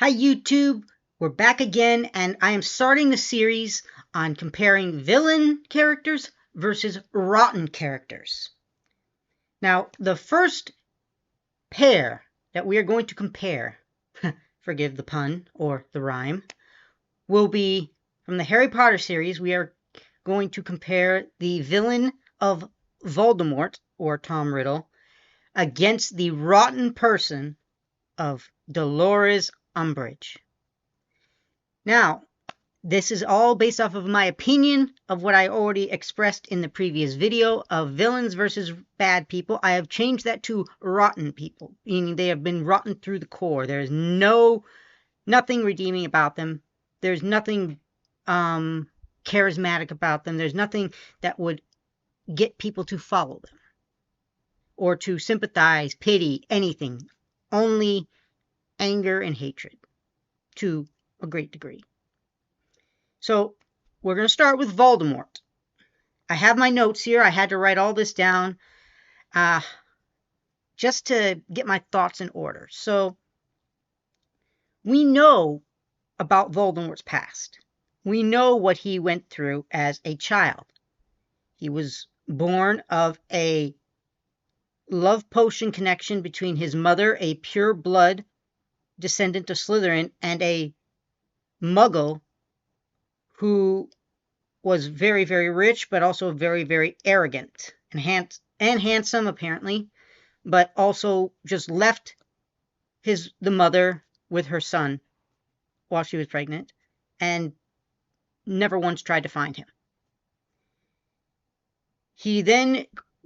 Hi YouTube, we're back again and I am starting the series on comparing villain characters versus rotten characters. Now, the first pair that we are going to compare, forgive the pun or the rhyme, will be from the Harry Potter series. We are going to compare the villain of Voldemort, or Tom Riddle, against the rotten person of Dolores Umbridge. Now, this is all based off of my opinion of what I already expressed in the previous video of villains versus bad people. I have changed that to rotten people, meaning they have been rotten through the core. There is nothing redeeming about them. There's nothing charismatic about them. There's nothing that would get people to follow them or to sympathize, pity, anything. Only anger and hatred to a great degree. So we're going to start with Voldemort. I have my notes here. I had to write all this down just to get my thoughts in order. So we know about Voldemort's past. We know what he went through as a child. He was born of a love potion connection between his mother, a pure blood descendant of Slytherin, and a muggle who was very, very rich, but also very, very arrogant and handsome, apparently, but also just left the mother with her son while she was pregnant and never once tried to find him.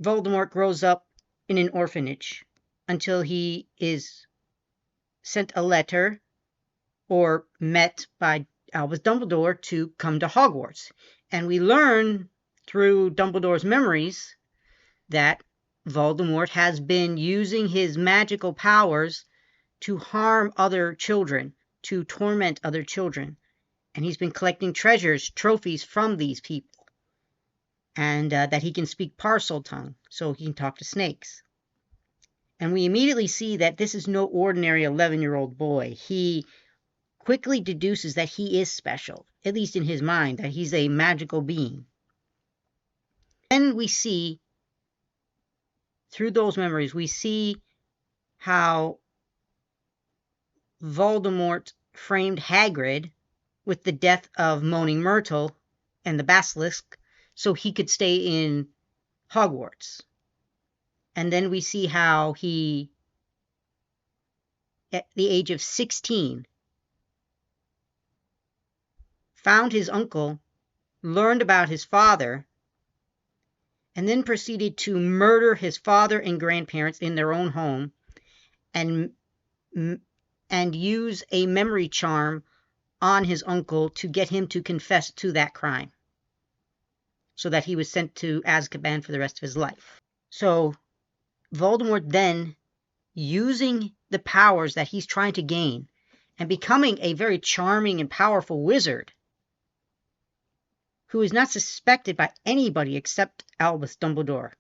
Voldemort grows up in an orphanage until he is sent a letter or met by Albus Dumbledore to come to Hogwarts. And we learn through Dumbledore's memories that Voldemort has been using his magical powers to harm other children, to torment other children. And he's been collecting treasures, trophies from these people. And that he can speak Parseltongue, so he can talk to snakes. And we immediately see that this is no ordinary 11-year-old boy. He quickly deduces that he is special, at least in his mind, that he's a magical being. Then we see, through those memories, we see how Voldemort framed Hagrid with the death of Moaning Myrtle and the Basilisk so he could stay in Hogwarts. And then we see how he, at the age of 16, found his uncle, learned about his father, and then proceeded to murder his father and grandparents in their own home and use a memory charm on his uncle to get him to confess to that crime so that he was sent to Azkaban for the rest of his life. So Voldemort then, using the powers that he's trying to gain and becoming a very charming and powerful wizard who is not suspected by anybody except Albus Dumbledore,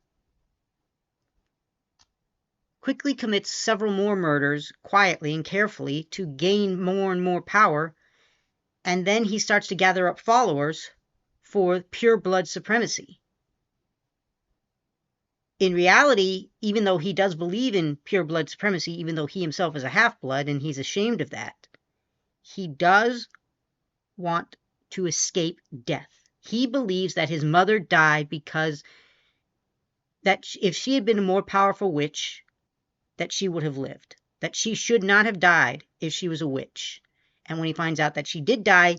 quickly commits several more murders quietly and carefully to gain more and more power, and then he starts to gather up followers for pure blood supremacy. In reality, even though he does believe in pure blood supremacy, even though he himself is a half-blood and he's ashamed of that, he does want to escape death. He believes that his mother died because that if she had been a more powerful witch, that she would have lived. That she should not have died if she was a witch. And when he finds out that she did die,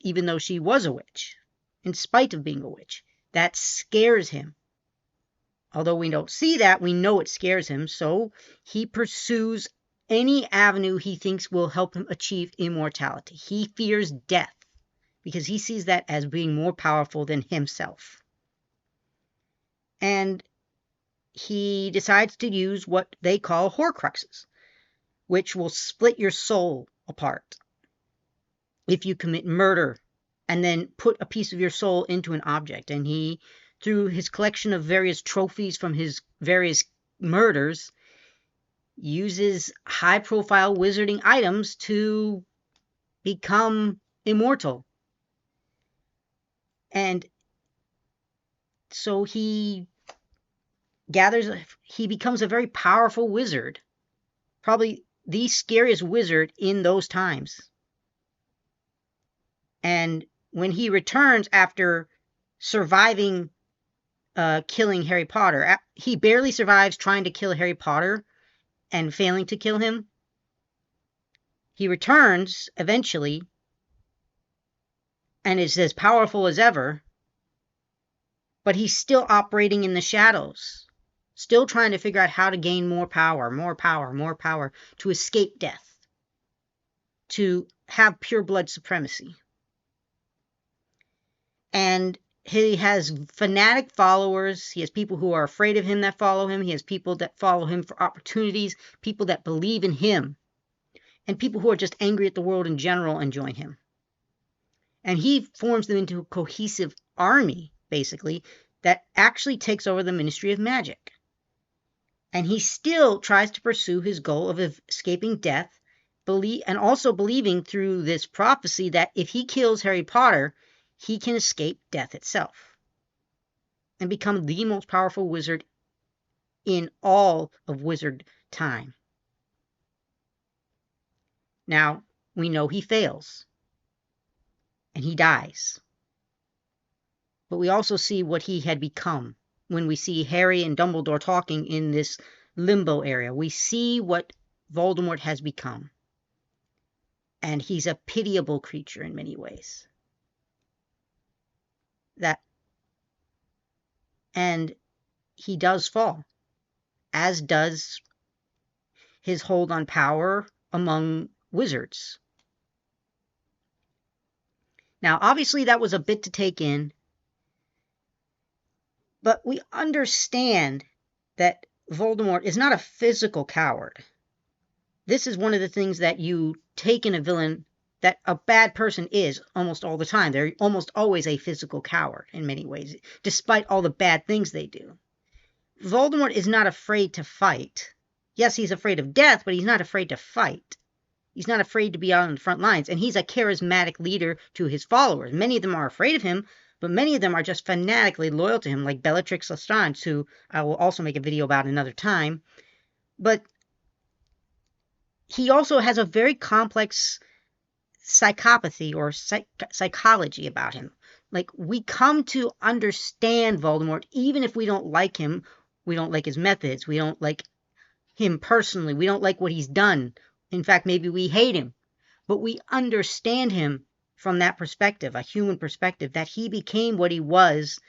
even though she was a witch, in spite of being a witch, that scares him. Although we don't see that, we know it scares him, so he pursues any avenue he thinks will help him achieve immortality. He fears death because he sees that as being more powerful than himself. And he decides to use what they call Horcruxes, which will split your soul apart if you commit murder and then put a piece of your soul into an object. And he, through his collection of various trophies from his various murders, uses high-profile wizarding items to become immortal. And so he becomes a very powerful wizard, probably the scariest wizard in those times. And when he returns after surviving killing Harry Potter, he barely survives trying to kill Harry Potter and failing to kill him. He returns eventually and is as powerful as ever, but he's still operating in the shadows, still trying to figure out how to gain more power, to escape death, to have pure blood supremacy. And he has fanatic followers. He has people who are afraid of him that follow him. He has people that follow him for opportunities, people that believe in him, and people who are just angry at the world in general and join him. And he forms them into a cohesive army, basically, that actually takes over the Ministry of Magic. And he still tries to pursue his goal of escaping death, and also believing through this prophecy that if he kills Harry Potter, he can escape death itself and become the most powerful wizard in all of wizard time. Now, we know he fails and he dies. But we also see what he had become when we see Harry and Dumbledore talking in this limbo area. We see what Voldemort has become. And he's a pitiable creature in many ways. And he does fall, as does his hold on power among wizards. Now, obviously, that was a bit to take in, but we understand that Voldemort is not a physical coward. This is one of the things that you take in a villain that a bad person is almost all the time. They're almost always a physical coward in many ways, despite all the bad things they do. Voldemort is not afraid to fight. Yes, he's afraid of death, but he's not afraid to fight. He's not afraid to be out on the front lines, and he's a charismatic leader to his followers. Many of them are afraid of him, but many of them are just fanatically loyal to him, like Bellatrix Lestrange, who I will also make a video about another time. But he also has a very complex psychopathy or psychology about him. Like, we come to understand Voldemort, even if we don't like him, we don't like his methods, we don't like him personally, we don't like what he's done. In fact, maybe we hate him, but we understand him from that perspective, a human perspective, that he became what he was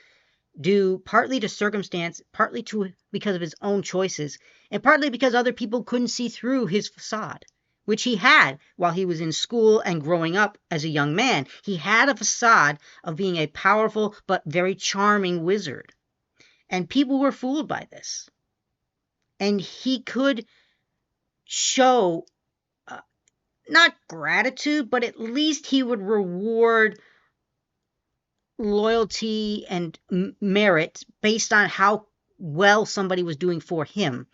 due partly to circumstance, partly because of his own choices, and partly because other people couldn't see through his facade, which he had while he was in school and growing up as a young man. He had a facade of being a powerful but very charming wizard, and people were fooled by this. And he could show not gratitude, but at least he would reward loyalty and merit based on how well somebody was doing for him.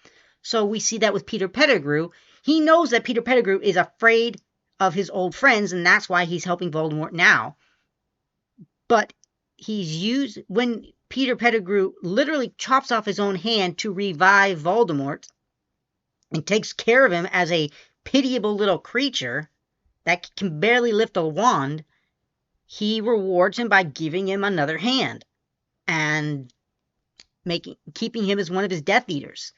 So we see that with Peter Pettigrew. He knows that Peter Pettigrew is afraid of his old friends, and that's why he's helping Voldemort now. But when Peter Pettigrew literally chops off his own hand to revive Voldemort and takes care of him as a pitiable little creature that can barely lift a wand, he rewards him by giving him another hand and keeping him as one of his Death Eaters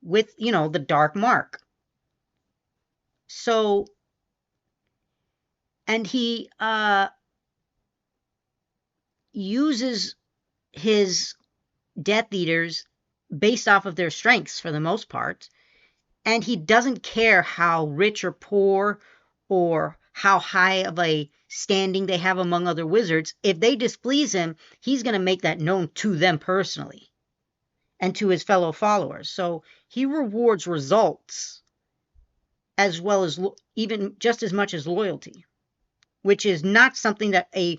with, the dark mark. So, and he uses his Death Eaters based off of their strengths for the most part, and he doesn't care how rich or poor or how high of a standing they have among other wizards. If they displease him, he's going to make that known to them personally and to his fellow followers. So he rewards results as well as even just as much as loyalty, which is not something that a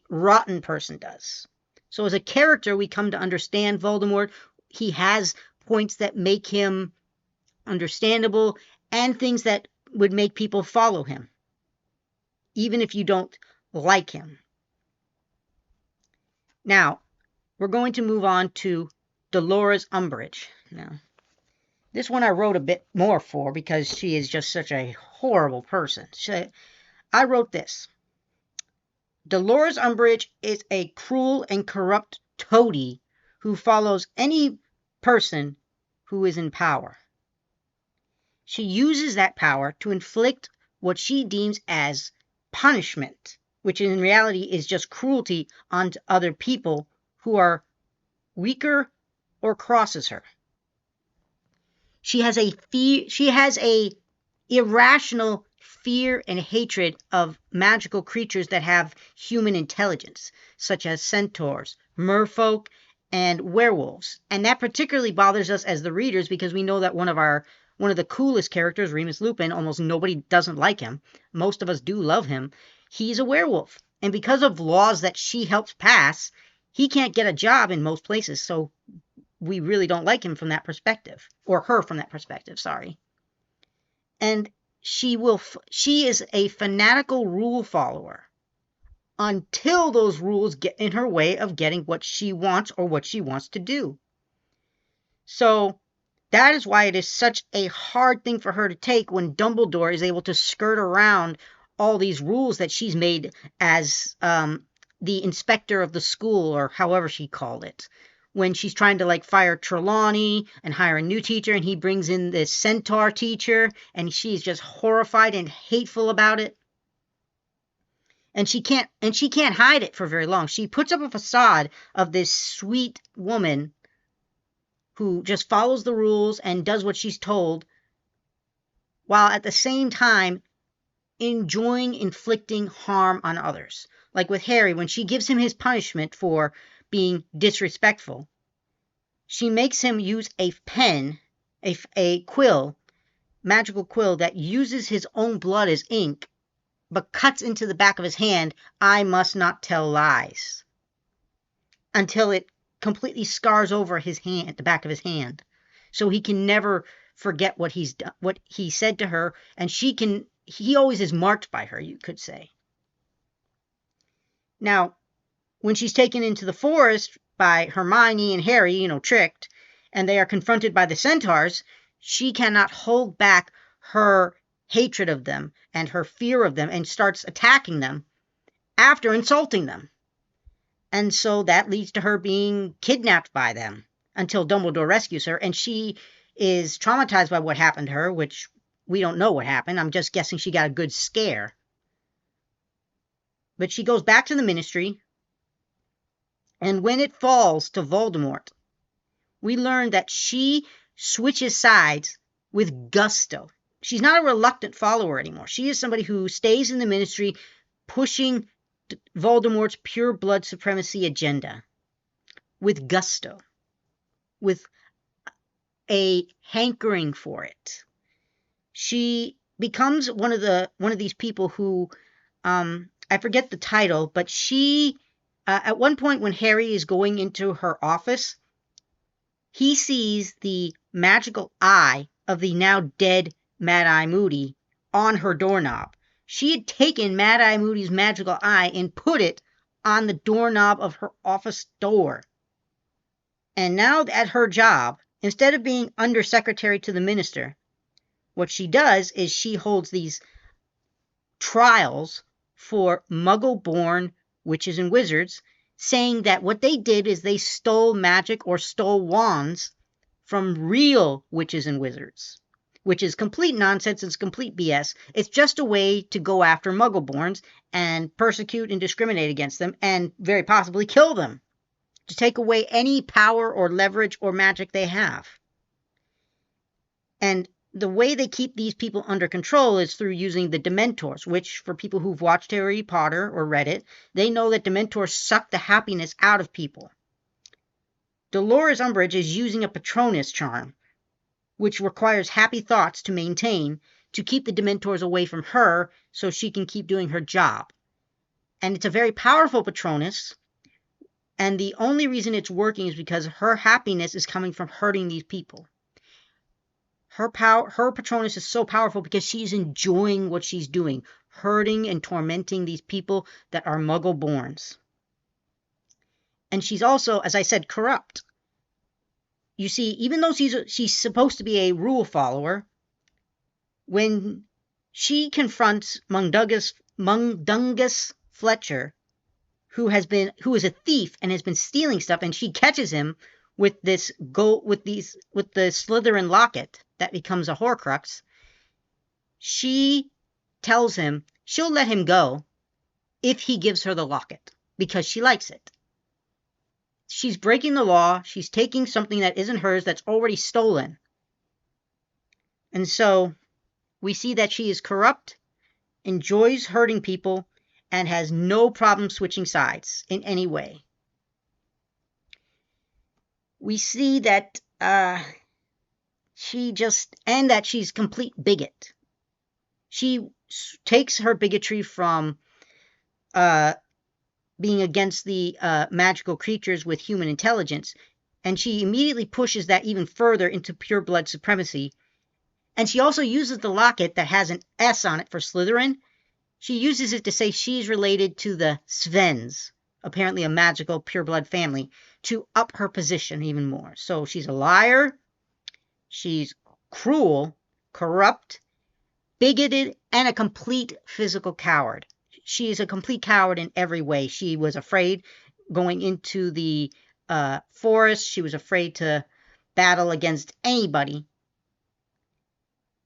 rotten person does. So as a character, we come to understand Voldemort. He has points that make him understandable, and things that would make people follow him, even if you don't like him. Now, we're going to move on to Dolores Umbridge. Now, this one I wrote a bit more for because she is just such a horrible person. I wrote this. Dolores Umbridge is a cruel and corrupt toady who follows any person who is in power. She uses that power to inflict what she deems as punishment, which in reality is just cruelty onto other people who are weaker or crosses her. She has a irrational fear and hatred of magical creatures that have human intelligence, such as centaurs, merfolk, and werewolves. And that particularly bothers us as the readers because we know that one of the coolest characters, Remus Lupin, almost nobody doesn't like him. Most of us do love him. He's a werewolf. And because of laws that she helps pass, he can't get a job in most places. So we really don't like him from that perspective, or her from that perspective, sorry. And she is a fanatical rule follower until those rules get in her way of getting what she wants or what she wants to do. So that is why it is such a hard thing for her to take when Dumbledore is able to skirt around all these rules that she's made as the inspector of the school, or however she called it. When she's trying to fire Trelawney and hire a new teacher, and he brings in this centaur teacher, and she's just horrified and hateful about it. And she can't hide it for very long. She puts up a facade of this sweet woman who just follows the rules and does what she's told, while at the same time enjoying inflicting harm on others. Like with Harry, when she gives him his punishment for being disrespectful, she makes him use a pen, a quill, magical quill that uses his own blood as ink, but cuts into the back of his hand, "I must not tell lies," until it completely scars over his hand, the back of his hand, so he can never forget what he said to her, and he always is marked by her, you could say. Now, when she's taken into the forest by Hermione and Harry, tricked, and they are confronted by the centaurs, she cannot hold back her hatred of them and her fear of them and starts attacking them after insulting them. And so that leads to her being kidnapped by them until Dumbledore rescues her, and she is traumatized by what happened to her, which we don't know what happened. I'm just guessing she got a good scare. But she goes back to the Ministry, and when it falls to Voldemort, we learn that she switches sides with gusto. She's not a reluctant follower anymore. She is somebody who stays in the Ministry pushing Voldemort's pure blood supremacy agenda with gusto, with a hankering for it. She becomes one of these people who, I forget the title, but she, at one point when Harry is going into her office, he sees the magical eye of the now dead Mad-Eye Moody on her doorknob. She had taken Mad-Eye Moody's magical eye and put it on the doorknob of her office door. And now at her job, instead of being undersecretary to the minister, what she does is she holds these trials for Muggle-born witches and wizards, saying that what they did is they stole magic or stole wands from real witches and wizards, which is complete nonsense. It's complete BS. It's just a way to go after Muggle-borns and persecute and discriminate against them and very possibly kill them, to take away any power or leverage or magic they have. And the way they keep these people under control is through using the Dementors, which, for people who've watched Harry Potter or read it, they know that Dementors suck the happiness out of people. Dolores Umbridge is using a Patronus charm, which requires happy thoughts to maintain, to keep the Dementors away from her so she can keep doing her job. And it's a very powerful Patronus, and the only reason it's working is because her happiness is coming from hurting these people. Her Patronus is so powerful because she's enjoying what she's doing, hurting and tormenting these people that are Muggle-borns. And she's also, as I said, corrupt. You see, even though she's supposed to be a rule follower, when she confronts Mundungus Fletcher, who is a thief and has been stealing stuff, and she catches him with the Slytherin locket that becomes a Horcrux, she tells him she'll let him go if he gives her the locket because she likes it. She's breaking the law. She's taking something that isn't hers, that's already stolen. And so we see that she is corrupt, enjoys hurting people, and has no problem switching sides in any way. We see that she's complete bigot. She takes her bigotry from being against the magical creatures with human intelligence, and she immediately pushes that even further into pureblood supremacy. And she also uses the locket that has an S on it for Slytherin. She uses it to say she's related to the Svens, apparently a magical pureblood family, to up her position even more. So she's a liar, she's cruel, corrupt, bigoted, and a complete physical coward. She is a complete coward in every way. She was afraid going into the forest. She was afraid to battle against anybody.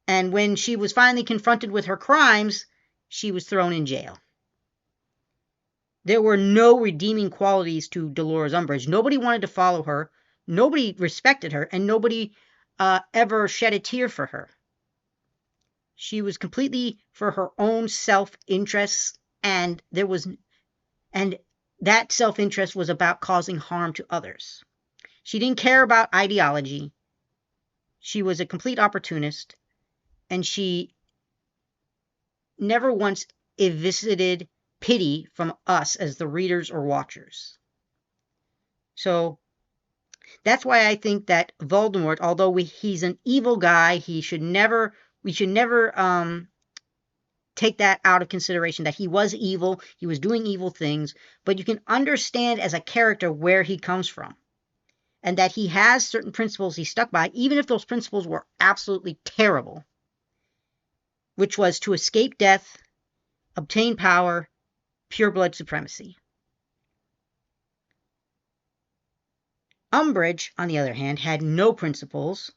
And when she was finally confronted with her crimes, she was thrown in jail. There were no redeeming qualities to Dolores Umbridge. Nobody wanted to follow her. Nobody respected her. And nobody ever shed a tear for her. She was completely for her own self-interest. And that self-interest was about causing harm to others. She didn't care about ideology. She was a complete opportunist, and she never once elicited pity from us as the readers or watchers. So that's why I think that Voldemort, although he's an evil guy, we should never take that out of consideration, that he was evil, he was doing evil things, but you can understand as a character where he comes from, and that he has certain principles he stuck by, even if those principles were absolutely terrible, which was to escape death, obtain power, pureblood supremacy. Umbridge, on the other hand, had no principles,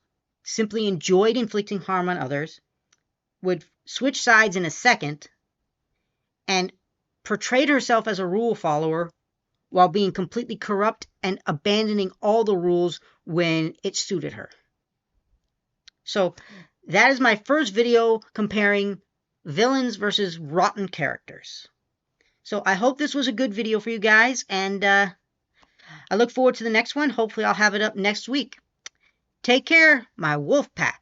simply enjoyed inflicting harm on others, would switch sides in a second, and portrayed herself as a rule follower while being completely corrupt and abandoning all the rules when it suited her. So that is my first video comparing villains versus rotten characters. So I hope this was a good video for you guys, and I look forward to the next one. Hopefully I'll have it up next week. Take care, my wolf pack.